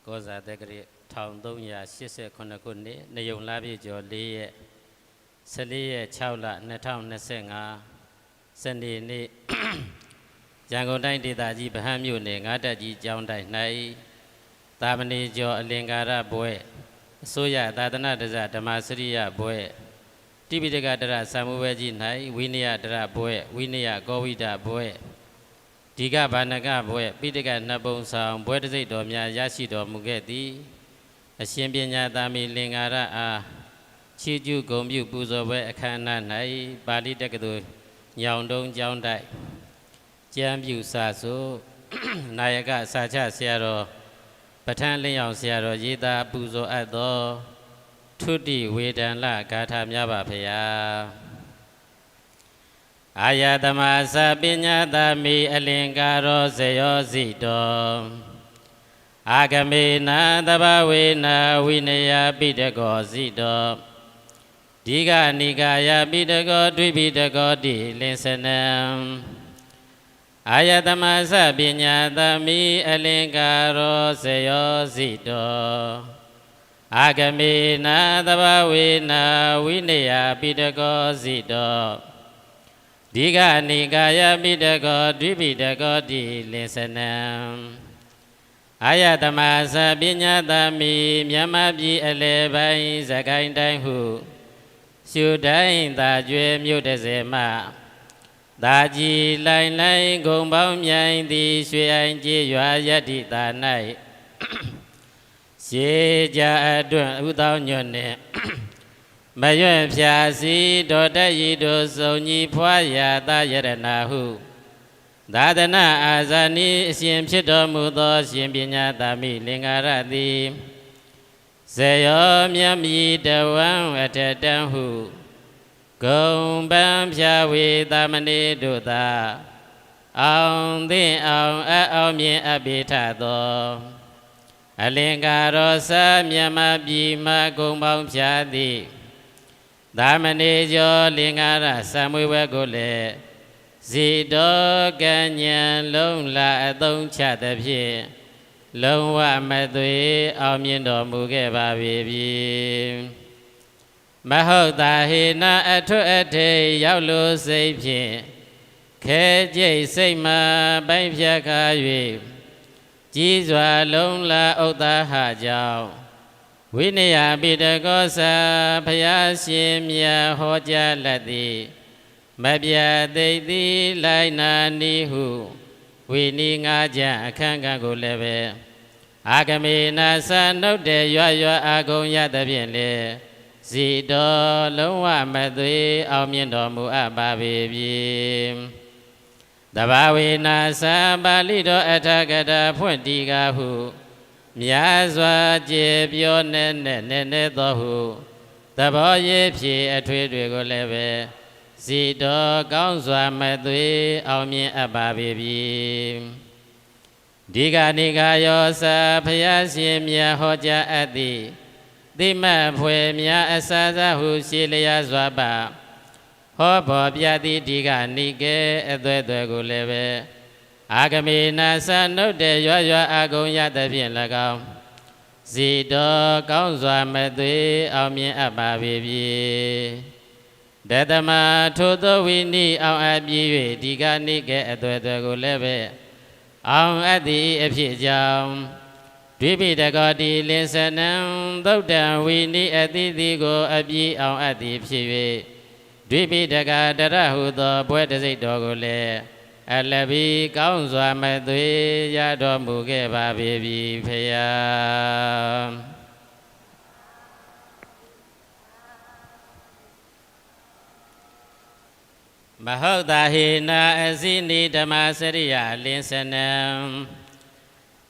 ကောဇာတက္ကရာ1389ခုနှစ်နေုံလပြည့်ကျော်4ရက်14ရက်6လ2025စနေနေ့ရန်ကုန်တိုင်းဒေသကြီးဗဟန်းမြို့နယ်ငါးတက်ကြီးကျောင်းတိုင်း၌သာမဏေကျော်အလင်္ကာရဘွဲ့အစိုးရသာသနာ့ဓမ္မစရိယဘွဲ့တိပိဋကတရဆံမွေးပွဲကြီး၌ဝိနည်းတရဘွဲ့ဝိနည်းကောဝိဒဘွဲ့ဒီကဘာနကဘွဲ့ပိဋကနှစ်ပုံဆောင်ဘွဲ့တစိတ်တော်များရရှိတော်မူခဲ့သည်အရှင်ပညာသာမီလင်္ကာရအားချီးကျူးဂုဏ်ပြုပူဇော်ပွဲအခမ်းအနား၌ပါဠိတက္ကသိုလ်ညောင်တုံးကျောင်းတိုက်ကျမ်းပြုစာဆိုနာယကစာချဆရာတော်ပဋ္ဌာန်းလင်းအောင်ဆရာတော်ရေးသားပူဇော်အပ်သောထုတိဝေဒန်လဂါထာများပါဖေယအာယတမသပညာသာမိအလင်္ကာရောဇယောဇိတောအာဂမေနာတဘဝေနာဝိနယပိတကောဇိတောဒီကနိကာယပိတကောဒွိပိတကောတိလင်္စနံအာယတမသပညာသာမိအလင်္ကာရောဇယောဇိတောအာဂမေနာတဘဝေနာဝိနယပိတကောဇိတောဒီကနိကာယပိတကောဒွိပိတကောတိလင်္စနံအာယတမသပညာသာမိမြန်မာပြည်အလယ်ပိုင်းစကိုင်းတိုင်းဟုရှုတိုင်းသာကျွဲမြို့တစ်စဲမှသာကြီးလိုင်လိုင်ဂုံပေါင်းမြိုင်သည်ရွှေအိုင်ကျေးရွာယတ္တိသာ၌ရှေးကြအတွန့်ဥသောညွတ်နှင့်မရွံ့ဖြာစီတော်တရီတို့စုံညီဖွာရာသာယရဏဟုသာသနာအာဇာနည်းအရှင်ဖြစ်တော်မူသောရှင်ပညာသာမိလင်္ကာရသည်ဇယောမြတ်မြည်တဝံအထတံဟုဂုံပန်းဖြာဝေသာမဏေတို့သာအောင်သိအောင်အောင်မြင်အပ်ပေထသောအလင်္ကာရောစမြမပြည်မှာဂုံပေါင်းဖြာသည်သာမဏေကျော်လင်္ကာရစံမွေးဝဲကိုလည်းဇိတောကဉ္ဉံလုံးလာအသုံးချသဖြင့်လုံးဝမသွေအောင်မြင်တော်မူခဲ့ပါပြီမဟုတ်သာဟေနအထွတ်အထိပ်ရောက်လို့စိတ်ဖြင့်ခဲကြိတ်စိတ်မှပိုင်းဖြတ်ခါ၍ကြီးစွာလုံးလာဥဒ္ဒါဟကြောင့်ဝိနည်းပိတကောစာဘုရားရှင်မြတ်ဟောကြားလက်သည်မပြတ်သိသည်လိုက်နာနီဟုဝိနည်းငါးကြအခန်းကကိုလည်းပဲအာဂမေနာသနှုတ်တဲ့ရွရွအာဂုံရသဖြင့်လေဇိတောလုံးဝမသွေအောင်မြင်တော်မူအပ်ပါပြီတဘာဝေနာသပါဠိတော်အထာဂတဖွင့်တီကားဟုမြတ်စွာကျေပြောနဲ့သောဟုသဘောရေးဖြင့်အထွေတွေကိုလည်းပဲဇိတောကောင်းစွာမသွေအောင်မြင်အပ်ပါပြီဒီကနိကာယောစဘုရားရှင်မြတ်ဟောကြားအပ်သည်သိမတ်ဖွယ်များအစစဟုရှိလျာစွာပါဟောဘောပြသည်ဒီကနိကေအသွဲကိုလည်းပဲအာဂမေနာသနှုတ်တဲ့ရွအာဂုံရသဖြင့်၎င်းဇိတောကောင်းစွာမသွေအောင်မြင်အပ်ပါပြီတတမထိုသောဝိနည်းအောင်အပ်ပြီး၍ဒီကနိကေအသွဲကိုလည်းပဲအောင်အပ်သည်အဖြစ်ကြောင့်ဒွိပိတကောတိလင်္စနံသုတ်တံဝိနည်းအတိတိကိုအပြည့်အောင်အပ်သည်ဖြစ်၍ဒွိပိတကတရဟုသောဘွဲ့တစိတ်တော်ကိုလည်းအလဘီကောင်းစွာမသွေရတော်မူခဲ့ပါပြီဖေယမဟုတ်သာဟေနာအစိနိဓမ္မစရိယလင်္စနံ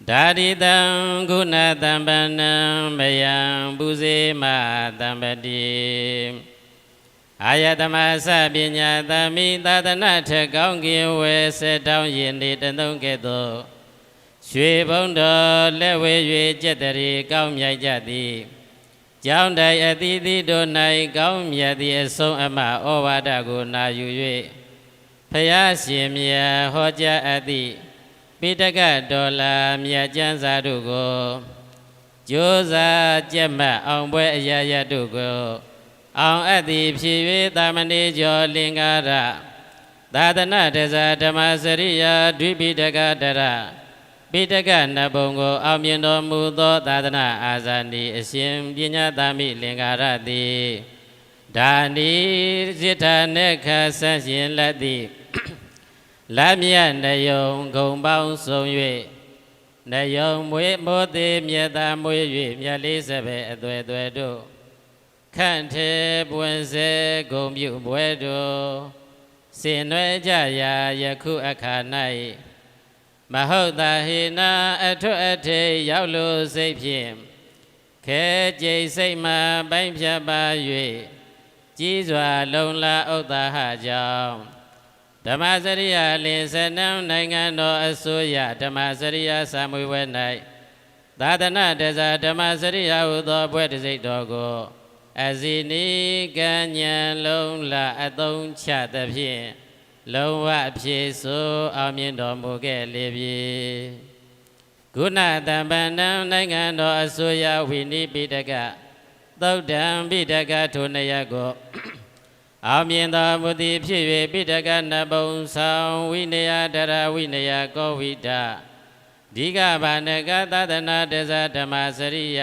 ဓာတိတံဂုဏတံပနံမယံပုဇေမတံပတိအာယတမသပညာသာမိသာသနာထကောင်းကင်ဝဲဆက်တောင်းရင်နေတသုံးကဲ့သို့ရွှေဘုံတော်လက်ဝဲ၍ကျက်တရီကောင်းမြတ်ကြသည်ကျောင်းတိုင်အသီးသီးတို့၌ကောင်းမြတ်သည့်အဆုံးအမဩဝါဒကိုနာယူ၍ဖယားရှင်မြတ်ဟောကြားအပ်သည့်ပိဋကတော်လာမြတ်ကျမ်းစာတို့ကို ကျိုးစားကြက်မှတ်အောင်ပွဲအရာရတို့ကိုအောင်အပ်သည်ဖြစ်၍တာမဏေကျော်လင်္ကာရသာသနာတဇာဓမ္မစရိယာဒွိပိတကတရပိတကနဘုံကိုအောင်မြင်တော်မူသောသာသနာအာဇာနည်အရှင်ပညာသာမိလင်္ကာရသည်ဒါနီစိတ္ထနေခဆန့်ရှင်လက်သည်လမြတ်နယုံဂုံပေါင်းစုံ၍နယုံမွေမောသေးမြတ်သာမွေ၍မြတ်လေးစပယ်အသွယ်သွယ်တို့ခန့်ထေပွင့်စေဂုံပြုပွဲတို့စင်နွယ်ကြရာယခုအခါ၌မဟုတ်သာဟိနာအထွတ်အထိပ်ရောက်လို့စိတ်ဖြင့်ခဲကြိတ်စိတ်မှပိုင်းဖြတ်ပါ၍ကြီးစွာလုံလာဥဒ္ဒါဟကြောင့်ဓမ္မစရိယာလင်စနံနိုင်ငံတော်အစိုးရဓမ္မစရိယာစာမွေဝဲ၌သာသနာတဇာဓမ္မစရိယာဟုသောဘွဲ့တစိတ်တော်ကိုအဇိနိကံဉဏ်လုံးလာအသုံးချသဖြင့်လုံးဝအပြည့်စုံအောင်မြင်တော်မူခဲ့လေပြီဂုဏတံပန္နံနိုင်ငံတော်အစိုးရဝိနိပိတကသုတ်တံပိတကထိုနယကိုအောင်မြင်တော်မူသည်ဖြစ်၍ပိတကနဘုံဆောင်ဝိနယတရဝိနယကောဝိတဒီကဘာနကသဒနာတဇဓမ္မစရိယ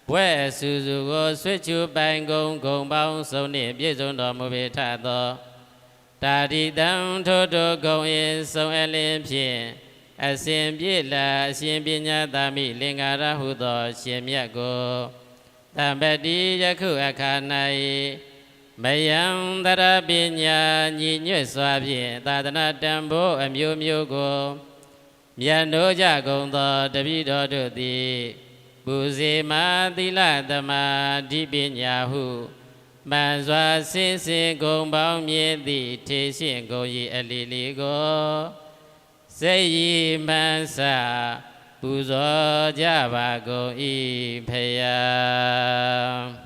ဘွဲ့အစုစုကိုဆွေချူပိုင်ကုံဂုံပေါင်းစုံနှင့်ပြည့်စုံတော်မူပေထသောတာတိတံထိုတိုဂုံ၏ဆုံးအလင်းဖြင့်အစဉ်ပြည့်လာအရှင်ပညာသာမိလင်္ကာရဟုသောရှင်မြတ်ကိုတံပတိယခုအခါ၌မယံတရပညာညီညွတ်စွာဖြင့်သာသနာတံဖိုးအမျိုးမျိုးကိုမြတ်နိုးကြကုန်သောတပည့်တော်တို့သည်ပူဇေမာသီလသမာဓိပညာဟုမှန်စွာစင်စင်ဂုံပေါင်းမြည်သည့်ထေရှင်းကုန်၏အလီလီကိုစိတ်ရည်မှန်စပူဇော်ကြပါကုန်၏ဖယား